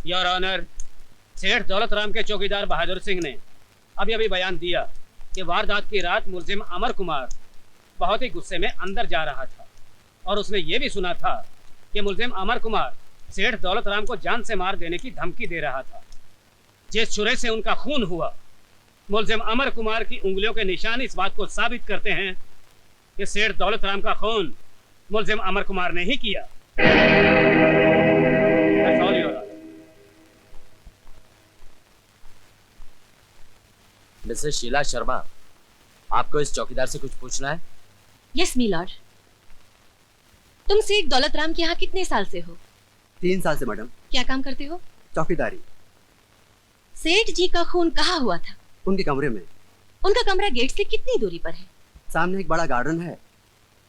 Your honour, सेठ दौलत राम के चौकीदार बहादुर सिंह ने अभी अभी बयान दिया कि वारदात की रात मुलजिम अमर कुमार बहुत ही गुस्से में अंदर जा रहा था और उसने ये भी सुना था कि मुलजिम अमर कुमार सेठ दौलत राम को जान से मार देने की धमकी दे रहा था। जिस छुरे से उनका खून हुआ, मुलजिम अमर कुमार की उंगलियों के निशान इस बात को साबित करते हैं कि सेठ दौलत राम का खून मुलजिम अमर कुमार ने ही किया। मिसेस शीला शर्मा, आपको इस चौकीदार से कुछ पूछना है? Yes my lord. तुम सेठ दौलत राम के यहाँ कितने साल से हो? 3 साल से मैडम। क्या काम करते हो? चौकीदारी। सेठ जी का खून कहाँ हुआ था? उनके कमरे में। उनका कमरा गेट से कितनी दूरी पर है? सामने एक बड़ा गार्डन है,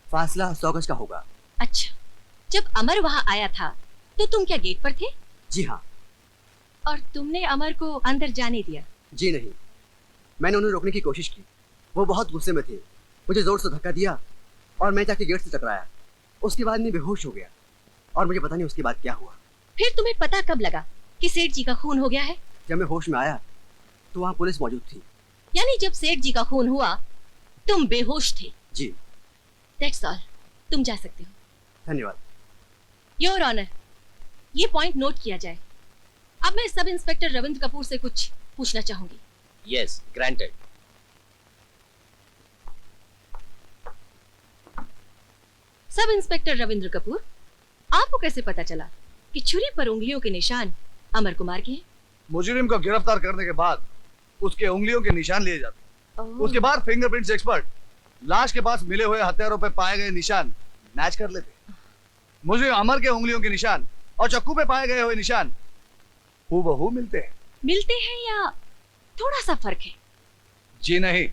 फासला 100 गज का होगा। अच्छा, जब अमर वहाँ आया था तो तुम क्या गेट पर थे? जी हाँ। और तुमने अमर को अंदर जाने दिया? जी नहीं, मैंने उन्हें रोकने की कोशिश की। वो बहुत गुस्से में थे, मुझे जोर से धक्का दिया और मैं जाके गेट से टकराया। उसके बाद मैं बेहोश हो गया और मुझे पता नहीं उसके बाद क्या हुआ। फिर तुम्हें पता कब लगा कि सेठ जी का खून हो गया है? जब मैं होश में आया तो वहाँ पुलिस मौजूद थी। यानी जब सेठ जी का खून हुआ तुम बेहोश थे? जी। दैट्स ऑल, तुम जा सकते हो। धन्यवाद। योर ऑनर, ये पॉइंट नोट किया जाए। अब मैं सब इंस्पेक्टर रविंद्र कपूर से कुछ पूछना चाहूंगी। Yes, granted. Sub inspector Ravindra Kapoor, आपको कैसे पता चला कि छुरी पर उंगलियों के निशान अमर कुमार के हैं? मुजरिम को गिरफ्तार करने के बाद उसके उंगलियों के निशान लिए जाते हैं। उसके बाद फिंगरप्रिंट्स एक्सपर्ट लाश के पास मिले हुए हथियारों पर पाए गए निशान मैच कर लेते हैं। मुजरिम अमर के उंगलियों के निशान और चाकू पे पाए गए हुए निशान हूबहू मिलते हैं। मिलते हैं या थोड़ा सा फर्क है? जी नहीं,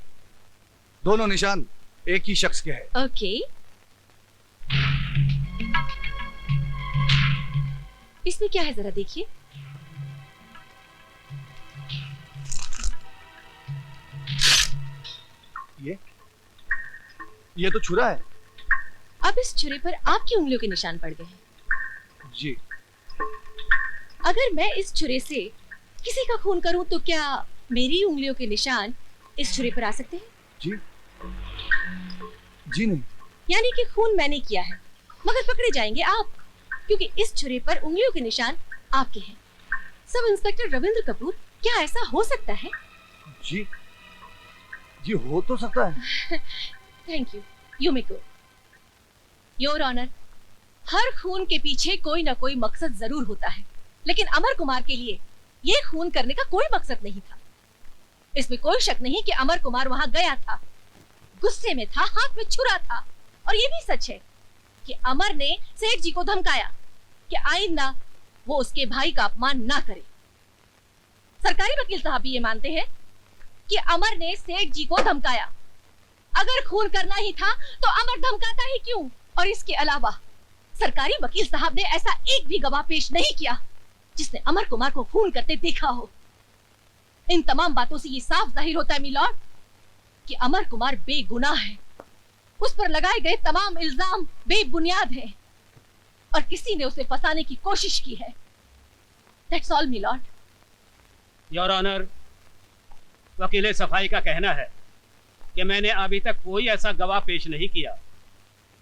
दोनों निशान एक ही शख्स के हैं। ओके। इसमें क्या है जरा देखिए। ये तो छुरा है। अब इस छुरे पर आपकी उंगलियों के निशान पड़ गए हैं। जी। अगर मैं इस छुरे से किसी का खून करूं तो क्या मेरी उंगलियों के निशान इस छुरे पर आ सकते हैं? जी। जी नहीं। यानी कि खून मैंने किया है मगर पकड़े जाएंगे आप, क्योंकि इस छुरे पर उंगलियों के निशान आपके हैं। सब इंस्पेक्टर रविंद्र कपूर, क्या ऐसा हो सकता है? जी जी, हो तो सकता है। Thank you, you may go. Your honour, हर खून के पीछे कोई ना कोई मकसद जरूर होता है, लेकिन अमर कुमार के लिए ये खून करने का कोई मकसद नहीं था। इसमें कोई शक नहीं कि अमर कुमार वहां गया था, गुस्से में था, हाथ में छुरा था। और ये भी सच है कि अमर ने सेठ जी को धमकाया कि आइंदा वो उसके भाई का अपमान ना करे। सरकारी वकील साहब भी ये मानते हैं कि अमर ने सेठ जी को धमकाया। अगर खून करना ही था तो अमर धमकाता ही क्यों? और इसके अलावा सरकारी वकील साहब ने ऐसा एक भी गवाह पेश नहीं किया जिसने अमर कुमार को खून करते देखा हो। इन तमाम बातों से ये साफ जाहिर होता है मिलॉर्ड कि अमर कुमार बेगुनाह है। उस पर लगाए गए तमाम इल्जाम बेबुनियाद हैं और किसी ने उसे फंसाने की कोशिश की है। That's all my lord. Your honour, वकील सफाई का कहना है कि मैंने अभी तक कोई ऐसा गवाह पेश नहीं किया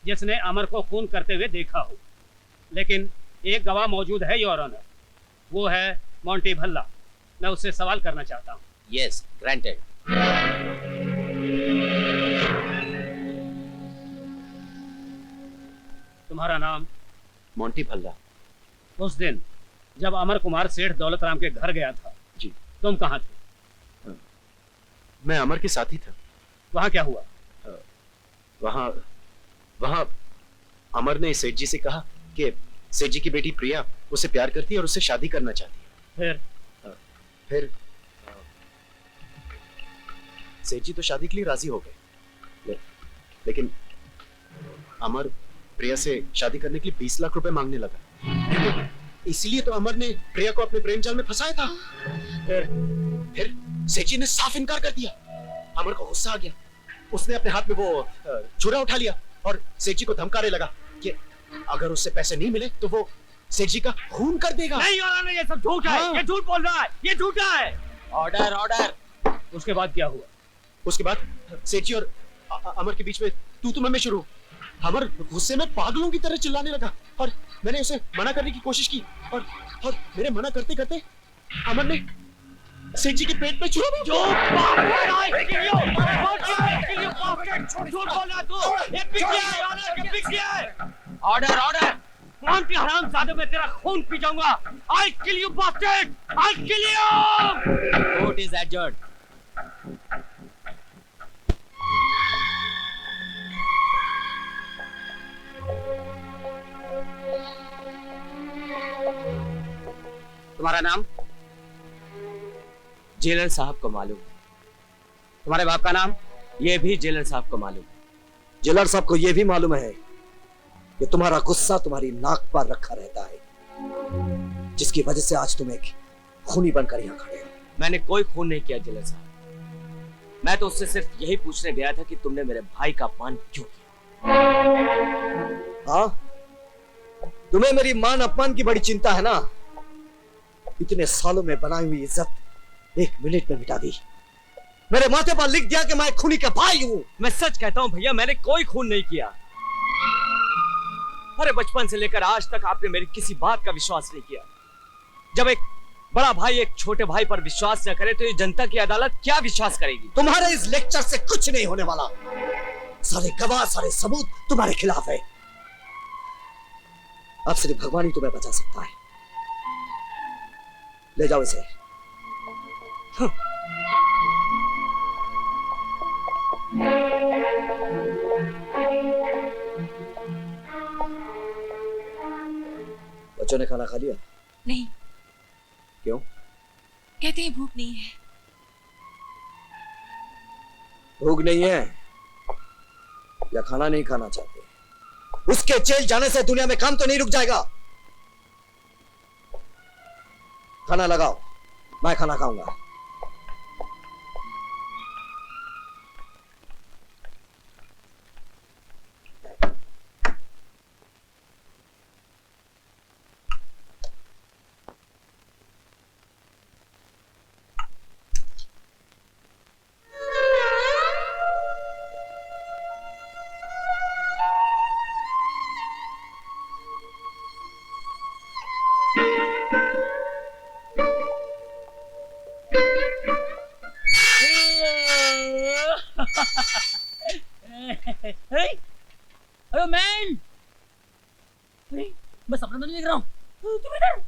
जिसने अमर को खून करते हुए देखा हो, लेकिन एक गवाह मौजूद है योर ऑनर, वो है मोंटी भल्ला। मैं उससे सवाल करना चाहता हूँ। Yes, granted. तुम्हारा नाम? मोंटी भल्ला। उस दिन जब अमर कुमार सेठ दौलत राम के घर गया था, जी, तुम कहाँ थे? मैं अमर के साथ ही था। वहाँ क्या हुआ? वहाँ अमर ने सेठ जी से कहा कि सेठ जी की बेटी प्रिया उसे प्यार करती है और उससे शादी करना चाहती है। फिर सेठ जी तो शादी के लिए राजी हो गए, लेकिन अमर प्रिया से शादी करने के लिए 20 लाख रुपए मांगने लगा। इसीलिए तो अमर ने प्रिया को अपने प्रेम जाल में फंसाया था। फिर सेठ जी ने साफ इनकार कर दिया। अमर को गुस्सा आ गया, उसने अपने हाथ में वो छुरा उठा लिया और सेठ जी को धमकाने लगा कि अगर उससे पैसे नहीं मिले तो वो सेठ जी का खून कर देगा। नहीं योर ऑनर, ये सब झूठ है। हाँ। ये झूठ बोल रहा है, ये झूठा है। Order order. उसके बाद क्या हुआ? उसके बाद सेठ जी और अमर के बीच में तू में शुरू। अमर गुस्से में पागलों की तरह चिल्लाने लगा और मैंने उसे मना करने की कोशिश की और मेरे मना करते करते अमर ने सेठ जी के पेट पे छुआ। जो ऑर्डर ऑर्डर। कौन की हरामजादे, में तेरा खून पी जाऊंगा। I'll kill you bastard! I'll kill you! Court is adjourned. तुम्हारा नाम? जेलर साहब को मालूम। तुम्हारे बाप का नाम? ये भी जेलर साहब को मालूम। जेलर साहब को यह भी मालूम है कि तुम्हारा गुस्सा तुम्हारी नाक पर रखा रहता है, जिसकी वजह से आज तुम एक खूनी बनकर यहाँ खड़े हो। मैंने कोई खून नहीं किया जेलर साहब। मैं तो उससे सिर्फ यही पूछने गया था कि तुमने मेरे भाई का अपमान क्यों किया। हाँ, तुम्हें मेरी मान अपमान की बड़ी चिंता है ना। इतने सालों में बनाई हुई इज्जत एक मिनट में मिटा दी। मेरे माथे पर लिख दिया कि मैं खूनी का भाई हूं। मैं सच कहता हूं भैया, मैंने कोई खून नहीं किया। अरे बचपन से लेकर आज तक आपने मेरी किसी बात का विश्वास नहीं किया। जब एक बड़ा भाई एक छोटे भाई पर विश्वास न करे तो ये जनता की अदालत क्या विश्वास करेगी? तुम्हारे इस लेक्चर से कुछ नहीं होने वाला। सारे गवाह, सारे सबूत तुम्हारे खिलाफ है। अब सिर्फ भगवान ही तुम्हें बचा सकता है। ले जाओ इसे। बच्चों ने खाना खा लिया? नहीं। क्यों? कहते हैं भूख नहीं है। भूख नहीं है या खाना नहीं खाना चाहते? उसके जेल जाने से दुनिया में काम तो नहीं रुक जाएगा। खाना लगाओ, मैं खाना खाऊंगा। अरे मैन, मैं सपना तो नहीं देख रहा हूँ। तुम इधर,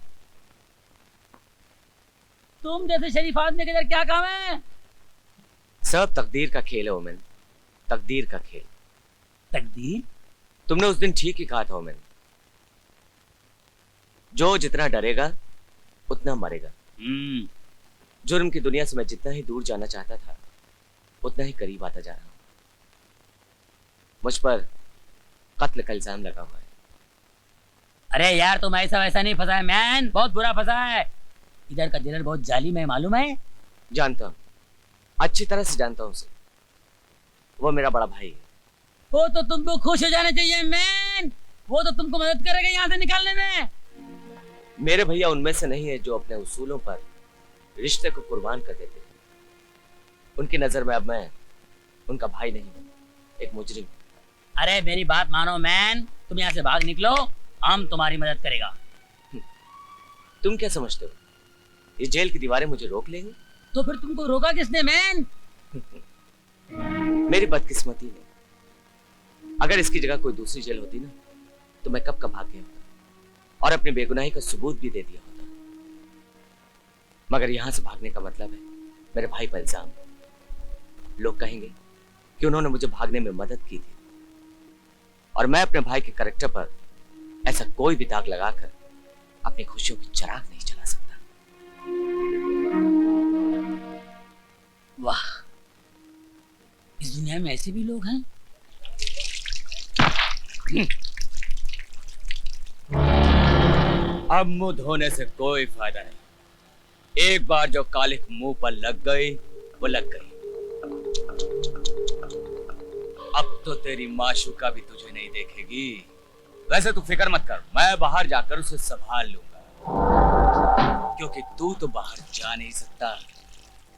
तुम जैसे शरीफ आदमी के इधर क्या काम है? सब तकदीर का खेल है ओमेन, तकदीर का खेल। तकदीर? तुमने उस दिन ठीक ही कहा था ओमेन, जो जितना डरेगा उतना मरेगा। जुर्म की दुनिया से मैं जितना ही दूर जाना चाहता था उतना ही करीब आता जा रहा हूं। मुझ पर कत्ल का इल्जाम लगा हुआ है। अरे यार, तुम ऐसा वैसा नहीं फंसा है मैन, बहुत बुरा फंसा है। इधर का जेलर बहुत जालिम है, मालूम है? जानता हूं, अच्छी तरह से जानता हूं उसे। वो मेरा बड़ा भाई है। वो तो तुमको खुश हो जाना चाहिए मैन, वो तो तुमको मदद करेगा यहाँ से निकालने में। मेरे भैया उनमें से नहीं है जो अपने उसूलों पर रिश्ते को कुर्बान कर देते। उनकी नजर में अब मैं उनका भाई नहीं, एक मुजरिम। अरे मेरी बात मानो मैन, तुम यहाँ से भाग निकलो, हम तुम्हारी मदद करेगा। तुम क्या समझते हो ये जेल की दीवारें मुझे रोक लेंगी? तो फिर तुमको रोका किसने मैन? मेरी बदकिस्मती ने। अगर इसकी जगह कोई दूसरी जेल होती ना तो मैं कब का भाग गया होता और अपनी बेगुनाही का सबूत भी दे दिया होता। मगर यहां से भागने का मतलब है मेरे भाई पर इल्जाम। लोग कहेंगे कि उन्होंने मुझे भागने में मदद की थी और मैं अपने भाई के कैरेक्टर पर ऐसा कोई भी दाग लगाकर अपनी खुशियों की चिराग नहीं जला सकता। वाह, इस दुनिया में ऐसे भी लोग हैं। अब मुंह धोने से कोई फायदा नहीं। एक बार जो कालिक मुंह पर लग गई वो लग गई। अब तो तेरी माशूका भी तुझे नहीं देखेगी। वैसे तू फिक्र मत कर, मैं बाहर जाकर उसे संभाल लूंगा, क्योंकि तू तो बाहर जा नहीं सकता।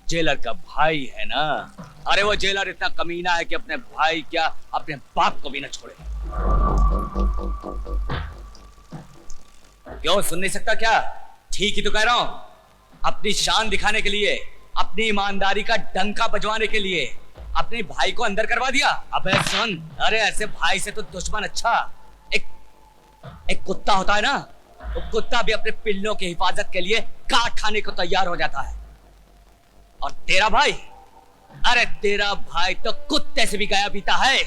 जेलर का भाई है ना। अरे वो जेलर इतना कमीना है कि अपने भाई क्या अपने बाप को भी न छोड़े। क्यों सुन नहीं सकता क्या? ठीक ही तो कह रहा हूं। अपनी शान दिखाने के लिए, अपनी ईमानदारी का डंका बजवाने के लिए अपने भाई को अंदर करवा दिया। अबे सुन, अरे ऐसे भाई से तो दुश्मन अच्छा। एक कुत्ता होता है ना, वो कुत्ता भी अपने पिल्लों की हिफाजत के लिए काट खाने को तैयार हो जाता है। और तेरा भाई, अरे तेरा भाई तो कुत्ते से भी गया बीता है।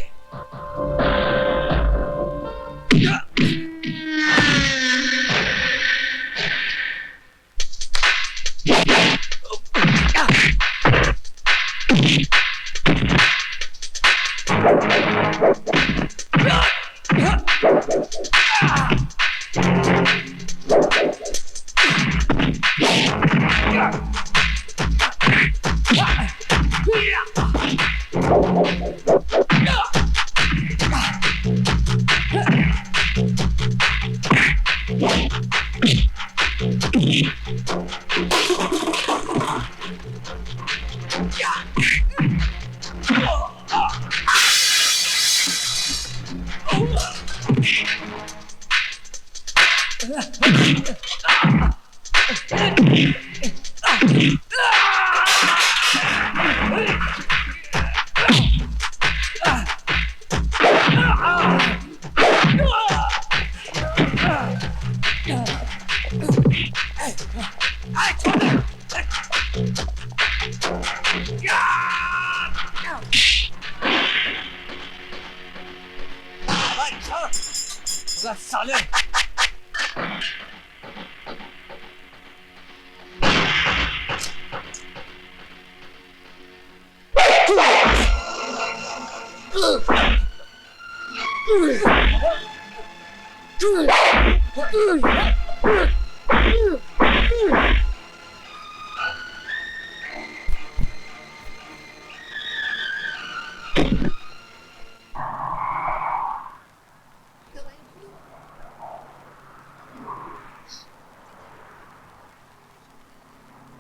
साले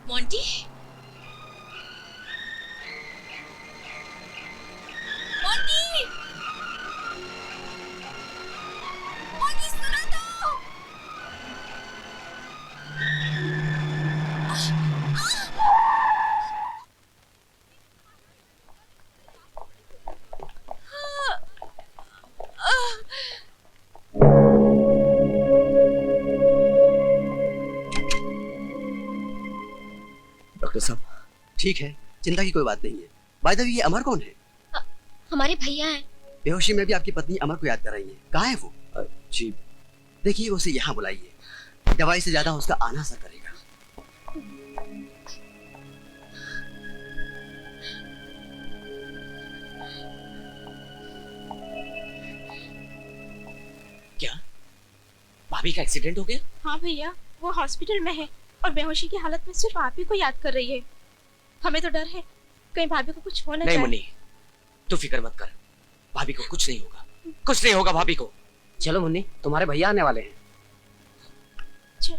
मोंटी, मोंटी, मोंटी सुनो तो। डॉक्टर साहब ठीक है, चिंता की कोई बात नहीं है। बाय द वे, ये अमर कौन है? हमारे भैया हैं। बेहोशी में भी आपकी पत्नी अमर को याद कर रही है। कहाँ है वो? जी देखिए उसे यहाँ बुलाइए, दवाई से ज्यादा उसका आना असर करेगा। क्या भाभी का एक्सीडेंट हो गया? हाँ भैया, वो हॉस्पिटल में है और बेहोशी की हालत में सिर्फ आप ही को याद कर रही है। हमें तो डर है कहीं भाभी को कुछ हो ना नहीं जाए। मुन्नी, तू फिक्र मत कर, भाभी को कुछ नहीं होगा, कुछ नहीं होगा भाभी को। चलो मुन्नी, तुम्हारे भैया आने वाले हैं। चलो।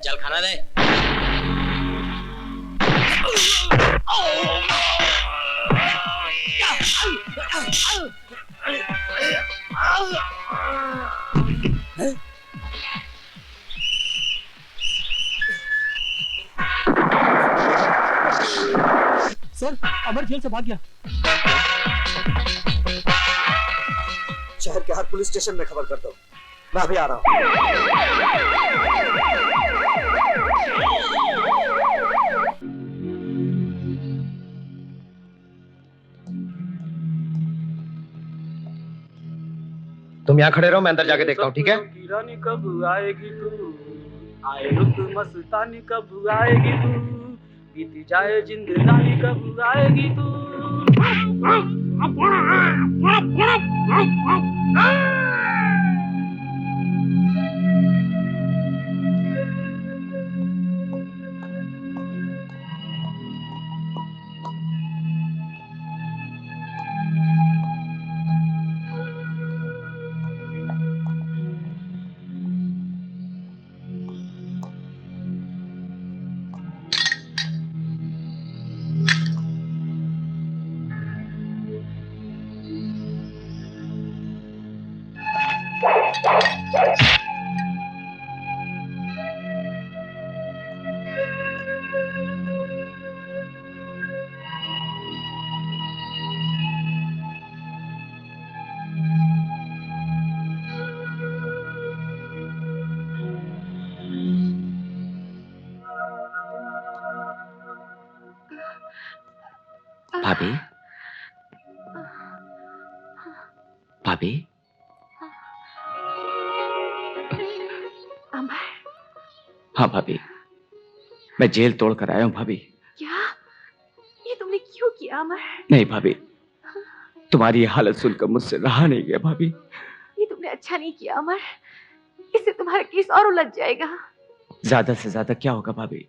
चल खाना दे। सर, अमर जेल से भाग गया। शहर के हर पुलिस स्टेशन में खबर कर दो, मैं अभी आ रहा हूँ। तुम यहाँ खड़े रहो, मैं अंदर जाके देखता हूँ, ठीक है? रानी कब आएगी तू, आए रुत मस्तानी कब आएगी तू, बीती जाए जिंदगानी कब आएगी तू। भाभी, भाभी, अमर, हाँ भाभी, मैं जेल तोड़ कर आया हूँ भाभी। क्या ये तुमने क्यों किया अमर? नहीं भाभी, तुम्हारी ये हालत सुनकर मुझसे रहा नहीं गया भाभी। ये तुमने अच्छा नहीं किया अमर, इससे तुम्हारा केस और उलझ जाएगा। ज्यादा से ज्यादा क्या होगा भाभी?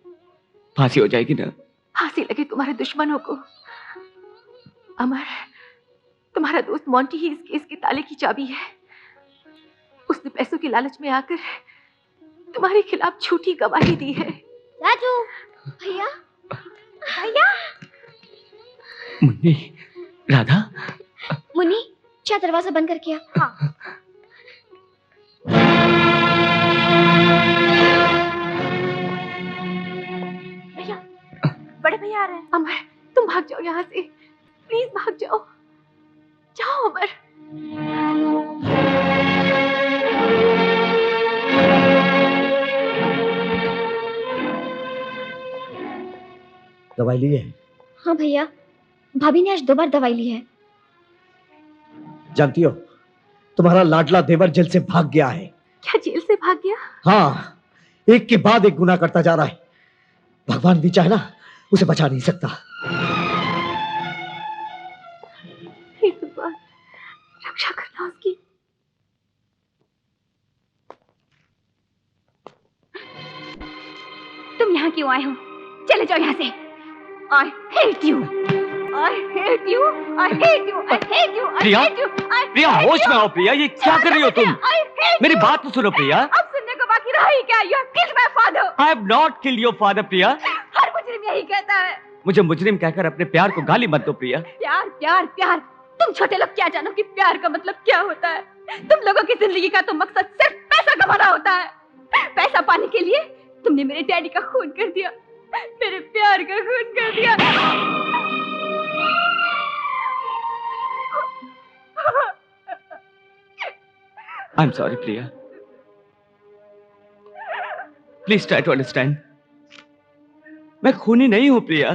फांसी हो जाएगी ना? फांसी लगे तुम्हारे दुश्मनों को। अमर, तुम्हारा दोस्त मोंटी ही इस केस के ताले की चाबी है। उसने पैसों के लालच में आकर तुम्हारे खिलाफ झूठी गवाही दी है। राजू, भैया, भैया। मुन्नी, राधा। मुन्नी, क्या दरवाजा बंद करके आ? हाँ। भैया, बड़े भैया आ रहे हैं। अमर, तुम भाग जाओ यहाँ से, प्लीज भाग जाओ। जाओ अमर। दवाई ली है? हाँ भैया, भाभी ने आज 2 बार दवाई ली है। जानती हो, तुम्हारा लाडला देवर जेल से भाग गया है। क्या जेल से भाग गया? हाँ, एक के बाद एक गुनाह करता जा रहा है। भगवान भी चाहे ना, उसे बचा नहीं सकता। हे भगवान, रक्षा करना उसकी। तुम यहाँ क्यों आए हो? चले जाओ यहाँ से। I hate you. I hate you. I hate you. I hate you. I Priya, hate you. प्रिया होश में आओ प्रिया, ये क्या कर रही हो तुम? मेरी बात तो सुनो प्रिया। अब सुनने को बाकी रहा ही क्या? You have killed my father. I have not killed your father प्रिया। हर मुजरिम यही कहता है। मुझे मुजरिम कहकर अपने प्यार को गाली मत दो प्रिया। प्यार, प्यार, प्यार। तुम छोटे लोग क्या जानो कि प्यार का मतलब क्या होता है? तुम लोगों की जिंदगी का तो मकसद सिर्फ पैसा कमाना होता है। पैसा पाने के लिए तुमने मेरे डैडी का खून कर दिया, मेरे प्यार का खून कर दिया। I'm sorry Priya. Please try to understand। मैं खूनी नहीं हूं प्रिया।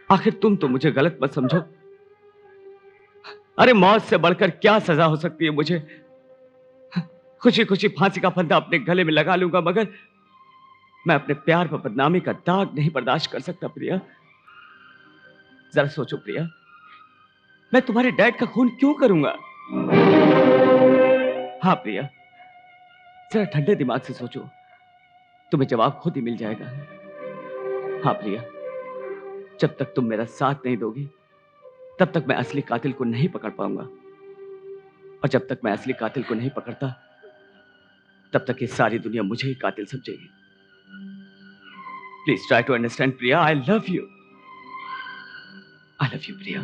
आखिर तुम तो मुझे गलत मत समझो। अरे मौत से बढ़कर क्या सजा हो सकती है मुझे? खुशी खुशी फांसी का फंदा अपने गले में लगा लूंगा, मगर मैं अपने प्यार पर बदनामी का दाग नहीं बर्दाश्त कर सकता प्रिया। जरा सोचो प्रिया, मैं तुम्हारे डैड का खून क्यों करूंगा? हाँ प्रिया, जरा ठंडे दिमाग से सोचो, तुम्हें जवाब खुद ही मिल जाएगा। हाँ प्रिया, जब तक तुम मेरा साथ नहीं दोगी, तब तक मैं असली कातिल को नहीं पकड़ पाऊंगा, और जब तक मैं असली कातिल को नहीं पकड़ता, तब तक ये सारी दुनिया मुझे ही कातिल समझेगी। Please try to understand Priya. I love you. I love you Priya.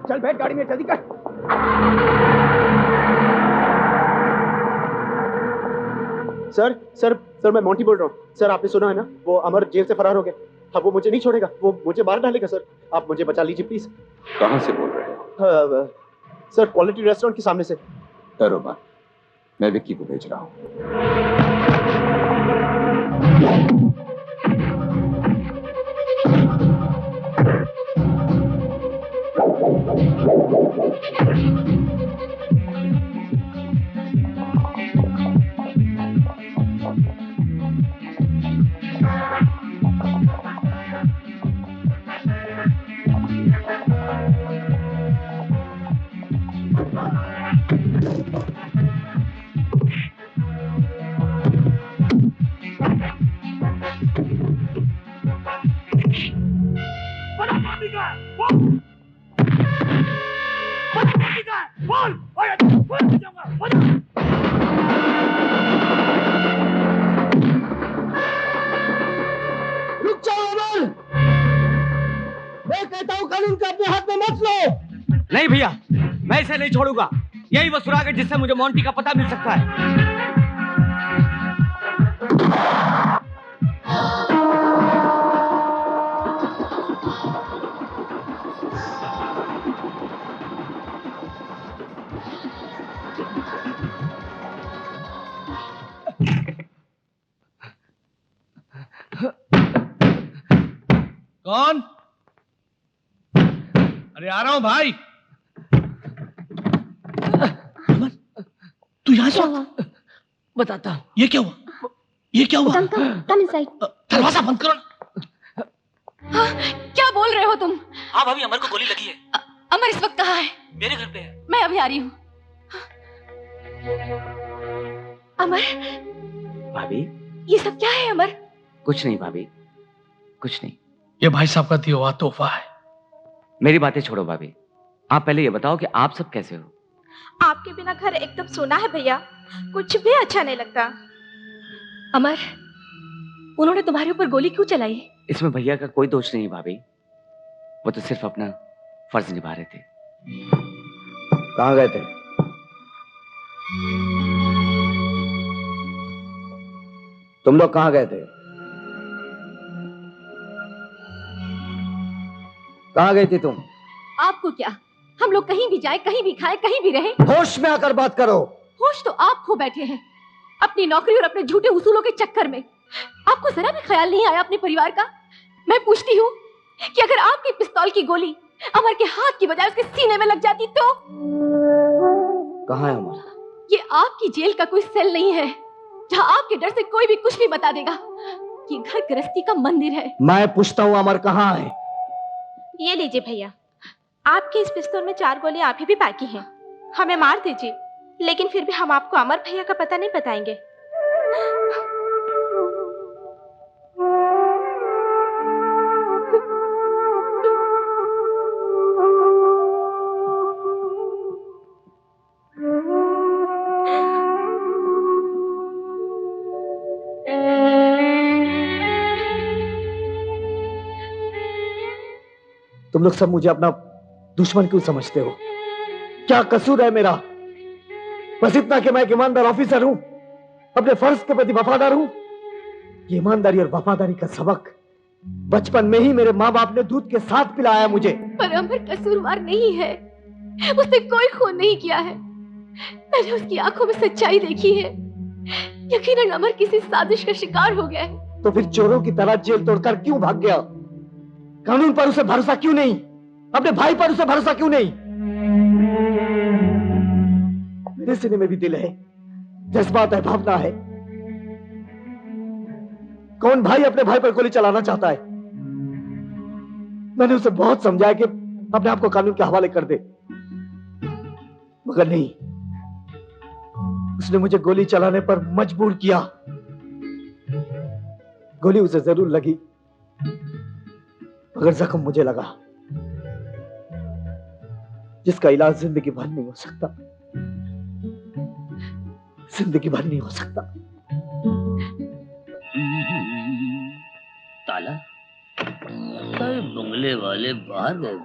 चल बैठ गाड़ी में, जल्दी कर। सर मैं मोंटी बोल रहा हूँ। सर आपने सुना है ना, वो अमर जेल से फरार हो गया। अब वो मुझे नहीं छोड़ेगा, वो मुझे मार डालेगा। सर आप मुझे बचा लीजिए प्लीज। कहाँ से बोल रहे हो? सर क्वालिटी रेस्टोरेंट के सामने से। डरो मत, मैं विक्की को भेज रहा हूँ। कानून को अपने हाथ में मत लो। नहीं भैया, मैं इसे नहीं छोड़ूंगा। यही वो सुराग है जिससे मुझे मोंटी का पता मिल सकता है। कौन? अरे आ रहा हूं भाई। तू यहाँ से बताता। ये क्या हुआ? ये क्या हुआ? Come inside. दरवाजा बंद करो। हाँ, क्या बोल रहे हो तुम? हाँ भाभी, अमर को गोली लगी है। अमर इस वक्त कहाँ है? मेरे घर पे है। मैं अभी आ रही हूँ। अमर, भाभी ये सब क्या है अमर? कुछ नहीं भाभी, कुछ नहीं। ये भाई साहब का दिया हुआ तोहफा है। मेरी बातें छोड़ो भाभी, आप पहले ये बताओ कि आप सब कैसे हो? आपके बिना घर एकदम सोना है भैया, कुछ भी अच्छा नहीं लगता। अमर, उन्होंने तुम्हारे ऊपर गोली क्यों चलाई? इसमें भैया का कोई दोष नहीं भाभी, वो तो सिर्फ अपना फर्ज निभा रहे थे। कहाँ गए थे? तुम लोग कहाँ गए थे? कहाँ गई थी तुम? आपको क्या, हम लोग कहीं भी जाए, कहीं भी खाए, कहीं भी रहे। होश में आकर बात करो। होश तो आप खो बैठे हैं अपनी नौकरी और अपने झूठे उसूलों के चक्कर में। आपको जरा भी ख्याल नहीं आया अपने परिवार का? मैं पूछती हूँ कि अगर आपकी पिस्तौल की गोली अमर के हाथ की बजाय उसके सीने में लग जाती तो? कहाँ है अमर? ये आपकी जेल का कोई सेल नहीं है जहाँ आपके डर से कोई भी कुछ भी बता देगा। ये घर गृहस्थी का मंदिर है। मैं पूछता हूँ अमर कहाँ है? ये लीजिए भैया, आपकी इस पिस्तौल में 4 गोलियां अभी भी बाकी हैं। हमें मार दीजिए, लेकिन फिर भी हम आपको अमर भैया का पता नहीं बताएंगे। तुम लोग सब मुझे अपना दुश्मन क्यों समझते हो? क्या कसूर है मेरा? बस इतना कि मैं एक ईमानदार ऑफिसर हूं, अपने फर्ज के प्रति वफादार हूं। ये ईमानदारी और वफादारी का सबक बचपन में ही मेरे माँ बाप ने दूध के साथ पिलाया मुझे। पर अमर कसूरवार नहीं है, उसने कोई खून नहीं किया है। मैंने उसकी आंखों में सच्चाई देखी है। यकीनन अमर किसी साजिश का शिकार हो गया है। तो फिर चोरों की तरह जेल तोड़कर क्यों भाग गया? कानून पर उसे भरोसा क्यों नहीं? अपने भाई पर उसे भरोसा क्यों नहीं? मेरे सीने में भी दिल है, जज्बात है, भावना है। कौन भाई अपने भाई पर गोली चलाना चाहता है? मैंने उसे बहुत समझाया कि अपने आप को कानून के हवाले कर दे, मगर नहीं, उसने मुझे गोली चलाने पर मजबूर किया। गोली उसे जरूर लगी, मगर जख्म मुझे लगा, जिसका इलाज जिंदगी भर नहीं हो सकता, जिंदगी भर नहीं हो सकता। ताला लगता है बंगले वाले बाहर गए,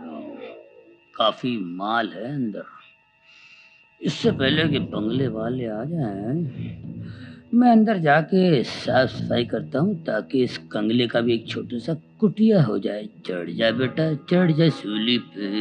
काफी माल है अंदर। इससे पहले कि बंगले वाले आ जाएं, मैं अंदर जाके साफ सफाई करता हूँ ताकि इस कंगले का भी एक छोटा सा कुटिया हो जाए। चढ़ जा बेटा, चढ़ जा सूली पे।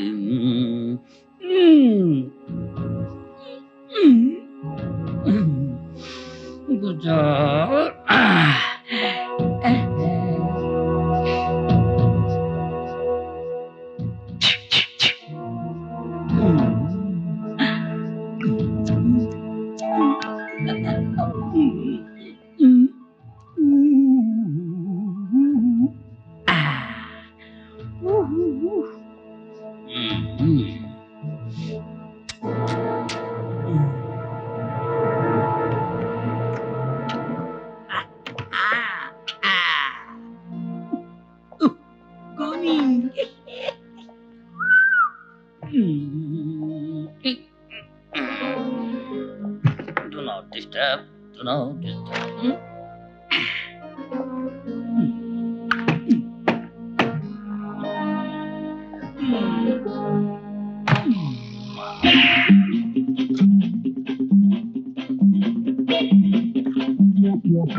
Do not disturb. Do not disturb. We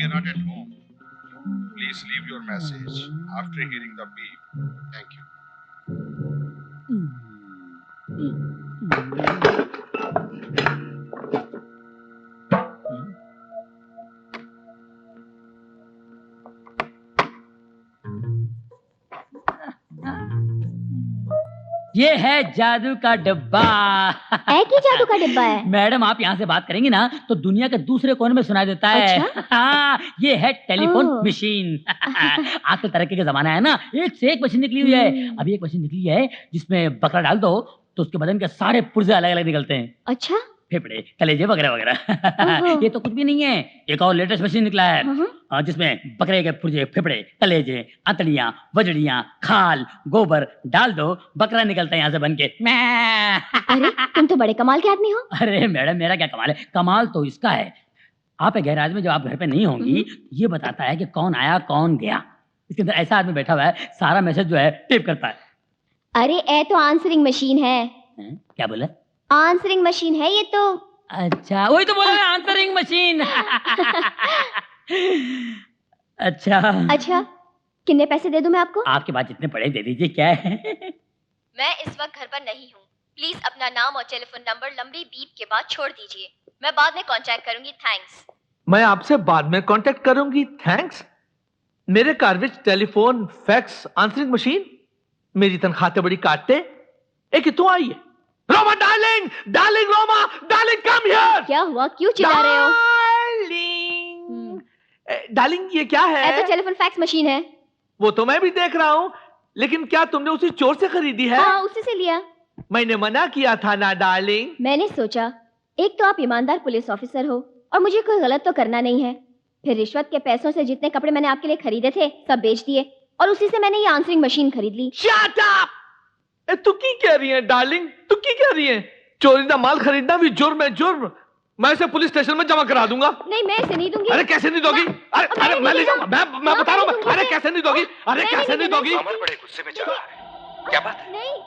are not at home. Please leave your message after hearing the beep. Thank you. ये है जादू का डब्बा। एक ही जादू का डिब्बा है? मैडम आप यहाँ से बात करेंगी ना तो दुनिया के दूसरे कोने में सुनाई देता है। अच्छा? हाँ, ये है टेलीफोन ओह। मशीन। आजकल तरक्की का जमाना है ना, एक से एक मशीन निकली हुई है। अभी एक मशीन निकली है जिसमें बकरा डाल दो तो उसके बदन के सारे पुर्जे अलग अलग निकलते हैं। अच्छा? फेफड़े, कलेजे वगैरह वगैरह। ये तो कुछ भी नहीं है, एक और लेटेस्ट मशीन निकला है जिसमें बकरे के पुर्जे, फेफड़े, कलेजे, अंतड़ियां, वजड़ियां, खाल, गोबर डाल दो, बकरा निकलता है यहाँ से बन के। अरे तुम तो बड़े कमाल के आदमी हो। अरे मैडम मेरा क्या कमाल है, कमाल तो इसका है। आप एक गैराज में जब आप घर पे नहीं होंगी ये बताता है कि कौन आया कौन गया। इसके अंदर ऐसा आदमी बैठा हुआ है, सारा मैसेज जो है टेप करता है। अरे ए तो आंसरिंग मशीन है। क्या बोला? आंसरिंग मशीन है ये तो। अच्छा वही तो बोला मैं, आंसरिंग मशीन। अच्छा अच्छा कितने पैसे दे दूं मैं आपको? आपके पास जितने पड़े दे दीजिए। क्या है? मैं इस वक्त घर पर नहीं हूँ, प्लीज अपना नाम और टेलीफोन नंबर लंबी बीप के बाद छोड़ दीजिए, मैं बाद में कांटेक्ट करूंगी। थैंक्स। मैं आपसे बाद में कांटेक्ट करूंगी, थैंक्स। मेरे घर विच टेलीफोन, फैक्स, आंसरिंग मशीन, मेरी तनख्वाह ते बड़ी काटते। एक कितों आई है? Roma darling, darling Roma, darling come here. क्या हुआ, क्यों चिल्ला रहे हो? डार्लिंग ये क्या है? ए तो टेलीफोन फैक्स मशीन है। वो तो मैं भी देख रहा हूँ, लेकिन क्या तुमने उसे चोर से खरीदी है? हाँ उसी से लिया। मैंने मना किया था ना डार्लिंग। मैंने सोचा एक तो आप ईमानदार पुलिस ऑफिसर हो और मुझे कोई गलत तो करना नहीं है, फिर रिश्वत के पैसों से जितने कपड़े मैंने आपके लिए खरीदे थे सब बेच दिए और उसी से मैंने ये आंसरिंग मशीन खरीद ली। Shut up! तू की कह रही है डार्लिंग, तू की कह रही है? चोरीदा माल खरीदना भी जुर्म है, जुर्म। मैं इसे पुलिस स्टेशन में जमा करा दूंगा। नहीं मैं इसे नहीं दूंगी। अरे कैसे नहीं दोगी? अरे मैं ले जाऊंगा, मैं बता रहा हूँ। अरे कैसे नहीं दोगी? अरे कैसे नहीं दोगी? अमर बड़े गुस्से में चला है। क्या बात है?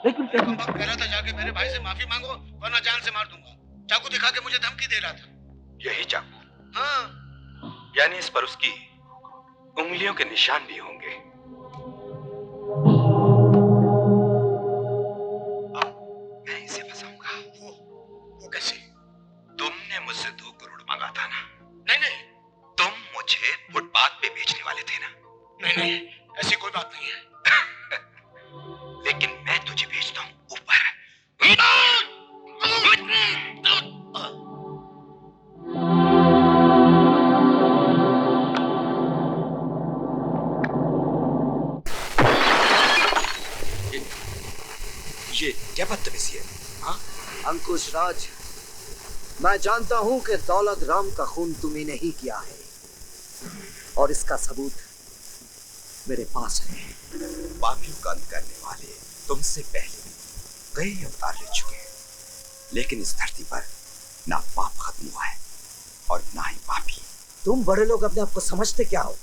एक मिनट कह रहा था जाके मेरे भाई से माफी मांगो वरना जान से मार दूंगा। चाकू दिखा के मुझे धमकी दे रहा था। यही चाकू? हाँ। यानी इस पर उसकी उंगलियों के निशान भी होंगे। मैं इसे फंसाऊंगा। वो कैसे? तुमने मुझसे 2 करोड़ मांगा था ना? नहीं नहीं। तुम मुझे फुटपाथ पे बेचने वाले थे ना? नहीं नहीं ऐसी कोई बात नहीं है। लेकिन मैं तुझे बेचता हूँ ऊपर। ये क्या बदतमीजी है? हाँ? अंकुश राज, मैं जानता हूं कि दौलत राम का खून तुम्ही नहीं किया है और इसका सबूत मेरे पास है। पापियों का अंत करने वाले तुमसे पहले कई अवतार ले चुके हैं, लेकिन इस धरती पर ना पाप खत्म हुआ है और ना ही पापी। तुम बड़े लोग अपने आप को समझते क्या हो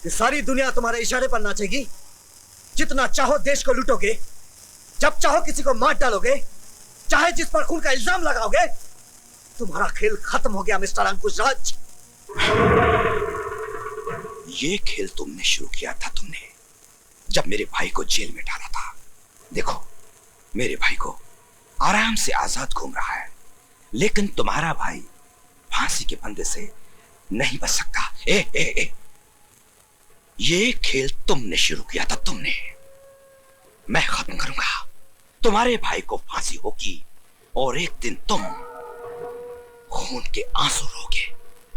कि सारी दुनिया तुम्हारे इशारे पर नाचेगी? जितना चाहो देश को लूटोगे, जब चाहो किसी को मार डालोगे, चाहे जिस पर खून का इल्जाम लगाओगे। तुम्हारा खेल खत्म हो गया मिस्टर अंकुश राज। ये खेल तुमने शुरू किया था, तुमने जब मेरे भाई को जेल में डाला था। देखो मेरे भाई को आराम से आजाद घूम रहा है, लेकिन तुम्हारा भाई फांसी के फंदे से नहीं बच सकता। ए, ये खेल तुमने शुरू किया था, तुमने। मैं खत्म करूंगा। तुम्हारे भाई को फांसी होगी और एक दिन तुम खून के आंसू रोगे।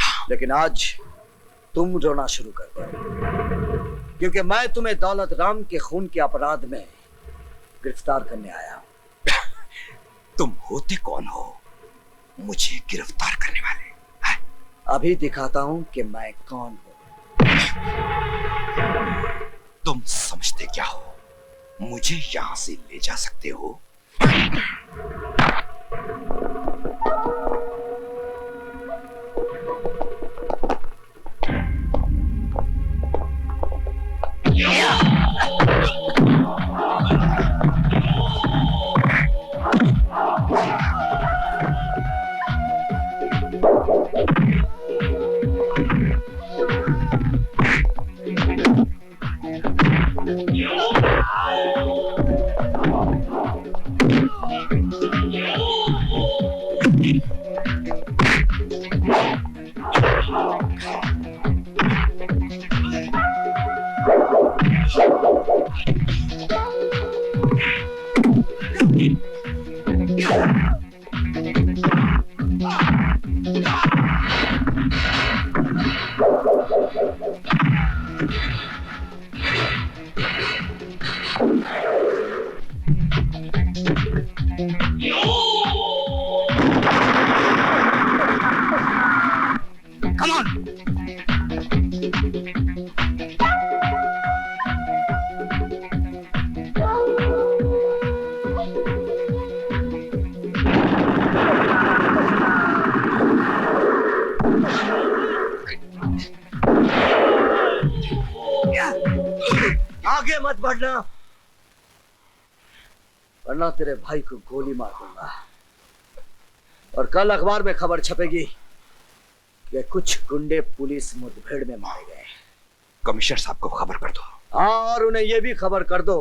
हाँ। लेकिन आज तुम रोना शुरू कर दो, क्योंकि मैं तुम्हें दौलत राम के खून के अपराध में गिरफ्तार करने आया हूं। तुम होते कौन हो मुझे गिरफ्तार करने वाले? अभी दिखाता हूं कि मैं कौन हूं। तुम समझते क्या हो? मुझे यहां से ले जा सकते हो? आगे मत बढ़ना, वरना तेरे भाई को गोली मार दूंगा। और कल अखबार में खबर छपेगी कि कुछ गुंडे पुलिस मुठभेड़ में मारे गए। कमिश्नर साहब को खबर कर दो। और उन्हें यह भी खबर कर दो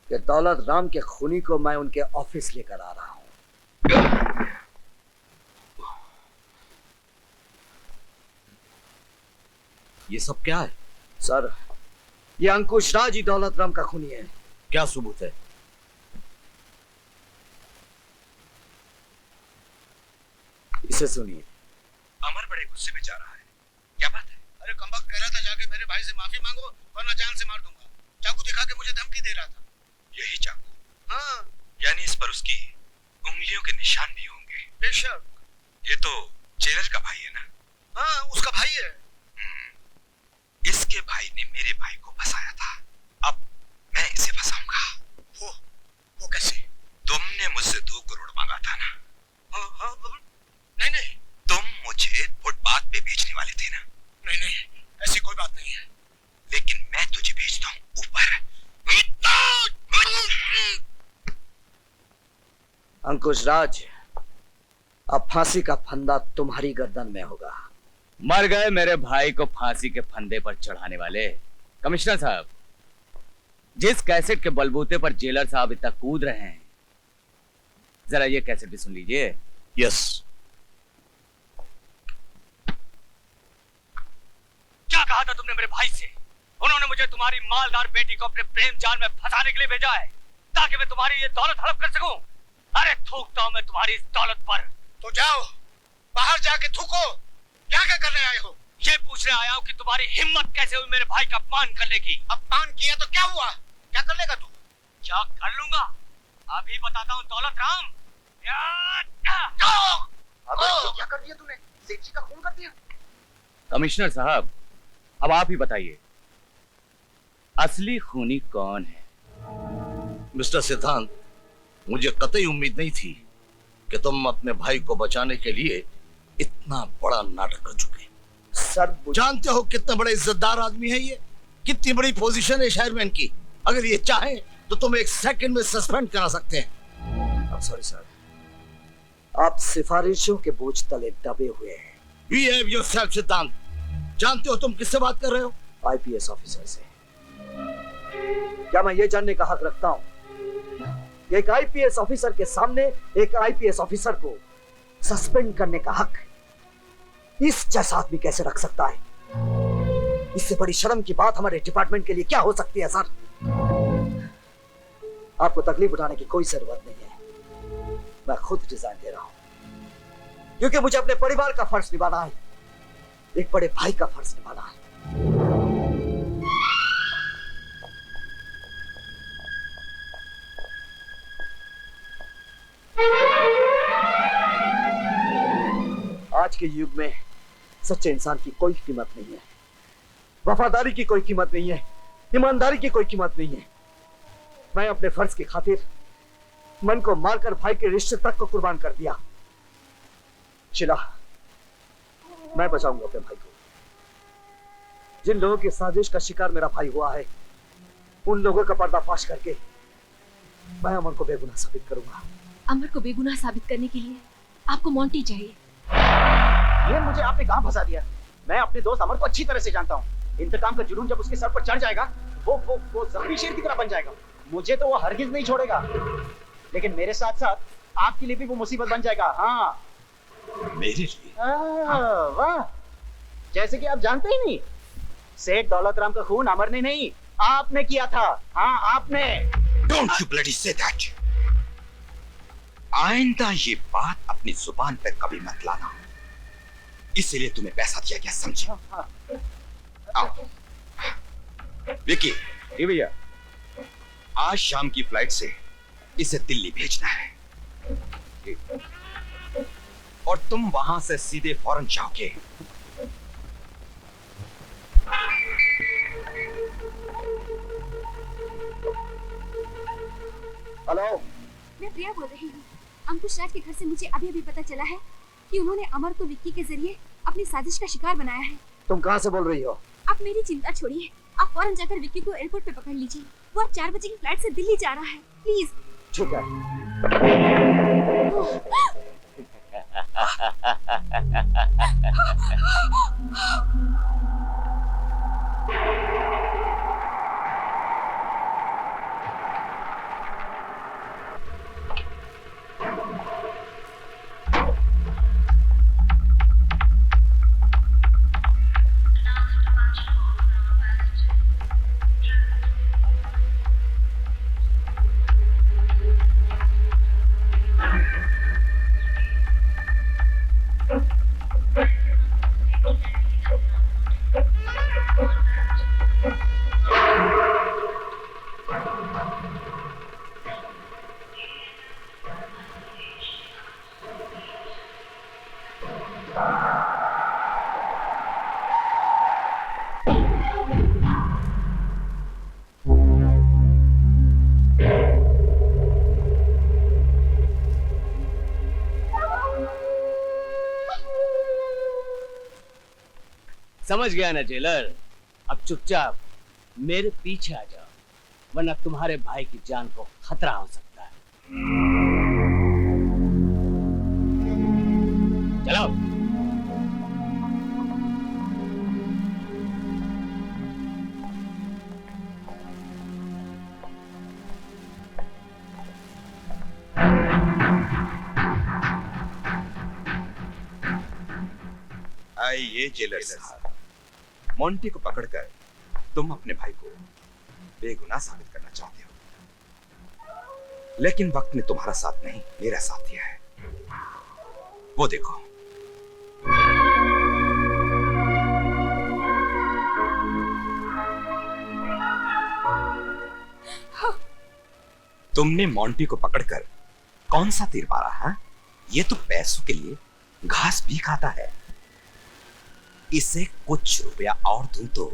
कि दौलत राम के खूनी को मैं उनके ऑफिस लेकर आ रहा हूं। ये सब क्या है? सर, ये अंकुश राज ही दौलत राम का खूनी है। क्या सबूत है? इसे सुनिए। अमर बड़े गुस्से में जा रहा है, क्या बात है? अरे कमबख्त कह रहा था जाके मेरे भाई से माफी मांगो वरना जान से मार दूंगा। चाकू दिखा के मुझे धमकी दे रहा था। यही चाकू? हाँ। यानी इस पर उसकी उंगलियों के निशान भी होंगे। बेशक। ये तो जेलर का भाई है ना? हाँ, उसका भाई है। इसके भाई ने मेरे भाई को फंसाया था, अब मैं इसे फंसाऊंगा। वो कैसे? तुमने मुझसे 2 करोड़ मांगा था ना? हाँ, नहीं। तुम मुझे फुटपाथ पे बेचने वाले थे ना? नहीं, ऐसी कोई बात नहीं है। लेकिन मैं तुझे भेजता हूँ ऊपर। अंकुश राज, अब फांसी का फंदा तुम्हारी गर्दन में होगा। मर गए मेरे भाई को फांसी के फंदे पर चढ़ाने वाले। कमिश्नर साहब, जिस कैसेट के बलबूते पर जेलर साहब इतना कूद रहे हैं, जरा ये कैसेट भी सुन लीजिए। यस। क्या कहा था तुमने मेरे भाई से? उन्होंने मुझे तुम्हारी मालदार बेटी को अपने प्रेम जाल में फंसाने के लिए भेजा है ताकि मैं तुम्हारी ये दौलत हड़प कर सकूं। अरे थूकता हूं मैं तुम्हारी इस दौलत पर। तो जाओ, बाहर जाके थूको। क्या करने आए हो? ये पूछने आया हूँ कि तुम्हारी हिम्मत कैसे हुई मेरे भाई का अपमान करने की? अपमान किया तो क्या हुआ? क्या कर लेगा तू? क्या कर लूंगा? अभी बताता हूँ दौलत राम। क्या कर दिया तूने? सेठ जी का खून कर दिया। कमिश्नर साहब, अब आप ही बताइए, असली खूनी कौन है? मिस्टर सिद्धांत, मुझे कतई उम्मीद नहीं थी कि तुम अपने भाई को बचाने के लिए इतना बड़ा नाटक कर चुके। सर, जानते हो कितना बड़ा इज्जतदार आदमी है ये, कितनी बड़ी पोजीशन है शहरमैन की। अगर ये चाहे तो तुम 1 सेकंड में सस्पेंड करा सकते हैं। सॉरी सर, आप सिफारिशों के बोझ तले दबे हुए हैं। Behave yourself, सिद्धांत। जानते हो तुम किससे बात कर रहे हो? आईपीएस ऑफिसर से। क्या मैं ये जानने का हक रखता हूं कि एक आईपीएस ऑफिसर के सामने एक आईपीएस ऑफिसर को सस्पेंड करने का हक इस जैसा आदमी कैसे रख सकता है? इससे बड़ी शर्म की बात हमारे डिपार्टमेंट के लिए क्या हो सकती है सर? आपको तकलीफ उठाने की कोई जरूरत नहीं है। मैं खुद डिजाइन दे रहा हूं क्योंकि मुझे अपने परिवार का फर्ज निभाना है, एक बड़े भाई का फर्ज निभाना है। आज के युग में सच्चे इंसान की कोई कीमत नहीं है, वफादारी की कोई कीमत नहीं है, ईमानदारी की कोई कीमत नहीं है। मैं अपने फर्ज की खातिर मन को मारकर भाई के रिश्ते तक को कुर्बान कर दिया। शिला, मैं बचाऊंगा अपने भाई को। जिन लोगों की साजिश का शिकार मेरा भाई हुआ है, उन लोगों का पर्दाफाश करके मैं अमर को बेगुनाह साबित करूंगा। अमर को बेगुनाह साबित करने के लिए आपको मोंटी चाहिए। ये मुझे आपने कहां फंसा दिया? मैं अपने दोस्त अमर को अच्छी तरह से जानता हूँ। इंतकाम का जुनून जब उसके सर पर चढ़ जाएगा, वो जख्मी शेर की तरह बन जाएगा। मुझे तो वो हरगिज नहीं छोड़ेगा, लेकिन मेरे साथ साथ आपके लिए भी वो मुसीबत बन जाएगा। हाँ, मेरे लिए? वाह, जैसे कि आप जानते ही नहीं, सेठ दौलत राम का खून अमर ने नहीं, आपने किया था। हाँ, आपने। Don't you bloody say that. आइंदा ये बात अपनी जुबान पर कभी मत लाना। इसीलिए तुम्हें पैसा दिया गया, समझे? आओ। विकी। जी भैया। आज शाम की फ्लाइट से इसे दिल्ली भेजना है, और तुम वहां से सीधे फौरन जाओगे। हेलो, मैं प्रिया बोल रही हूँ। अंकुश राज के घर से मुझे अभी अभी पता चला है कि उन्होंने अमर को विक्की के जरिए अपनी साजिश का शिकार बनाया है। तुम कहाँ से बोल रही हो? आप मेरी चिंता छोड़िए, आप फौरन जाकर विक्की को एयरपोर्ट पे पकड़ लीजिए। वो 4 बजे की फ्लाइट से दिल्ली जा रहा है, प्लीज। ठीक है। समझ गया ना जेलर? अब चुपचाप मेरे पीछे आ जाओ, वरना तुम्हारे भाई की जान को खतरा हो सकता है। चलो। आइए जेलर साहब, मोंटी को पकड़कर तुम अपने भाई को बेगुनाह साबित करना चाहते हो, लेकिन वक्त ने तुम्हारा साथ नहीं, मेरा साथ दिया है। वो देखो, तुमने मोंटी को पकड़कर कौन सा तीर मारा है? ये तो पैसों के लिए घास भी खाता है। इसे कुछ रुपया और दूं तो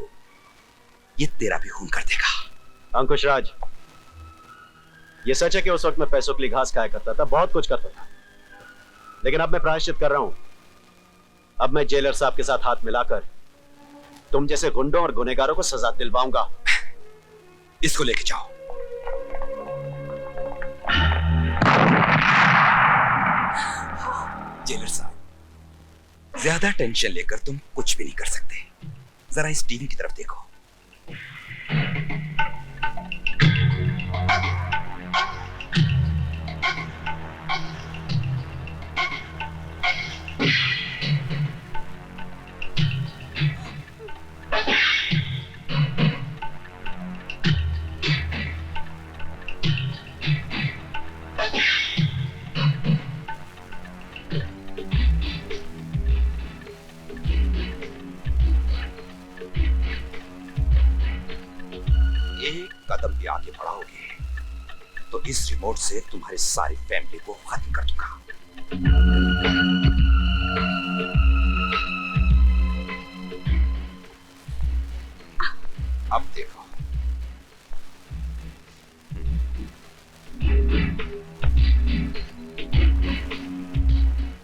ये तेरा भी खून कर देगा। अंकुश राज, ये सच है कि उस वक्त मैं पैसों के लिए घास खाया करता था, बहुत कुछ करता था, लेकिन अब मैं प्रायश्चित कर रहा हूं। अब मैं जेलर साहब के साथ हाथ मिलाकर तुम जैसे गुंडों और गुनहगारों को सजा दिलवाऊंगा। इसको लेके जाओ। जेलर साहब, ज्यादा टेंशन लेकर तुम कुछ भी नहीं कर सकते। जरा इस टीवी की तरफ देखो। कदम भी आगे बढ़ाओगे तो इस रिमोट से तुम्हारी सारी फैमिली को खत्म कर दूंगा। अब देखो।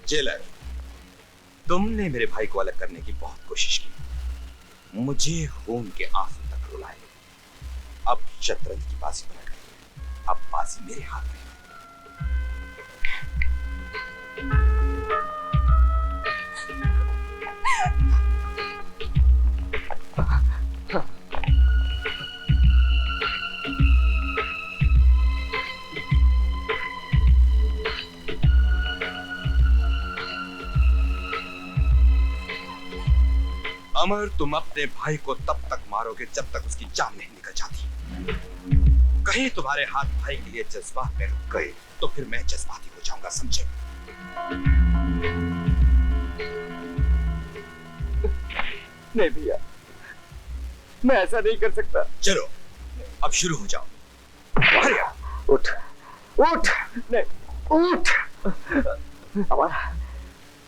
जेलर, तुमने मेरे भाई को अलग करने की बहुत कोशिश की, मुझे खून के आंसू तक रुलाए। अब शतरंज की बाजी पलट गई, अब बाजी मेरे हाथ में। अमर, तुम अपने भाई को तब तक मारोगे जब तक उसकी जान नहीं निकल जाती। कहीं तुम्हारे हाथ भाई के लिए जज्बात में रुक गए तो फिर मैं जज्बाती हो जाऊंगा, समझे? नहीं भैया, मैं ऐसा नहीं कर सकता। चलो अब शुरू हो जाओ। उठ उठ, नहीं उठ। अमर,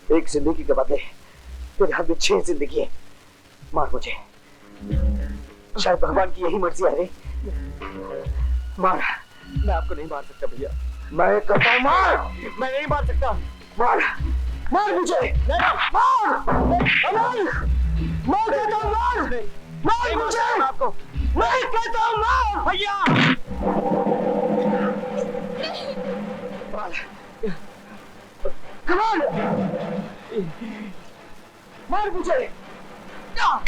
एक जिंदगी के बदले तेरे हाथ में 6 जिंदगी है। मार मुझे, शायद भगवान की यही मर्जी है रे। मार। मैं आपको नहीं मार सकता भैया, मैं कहता हूँ मार। मैं नहीं मार सकता। मार, मार मुझे। नहीं, मार, अमर, मार कहता हूँ, मार, मार मुझे। आपको नहीं कहता हूँ, मार भैया। मार, कमान, मार मुझे। मार।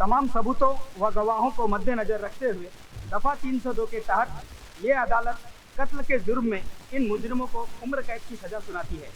तमाम सबूतों व गवाहों को मद्देनजर रखते हुए दफा 302 के तहत ये अदालत कत्ल के जुर्म में इन मुजरिमों को उम्र कैद की सजा सुनाती है।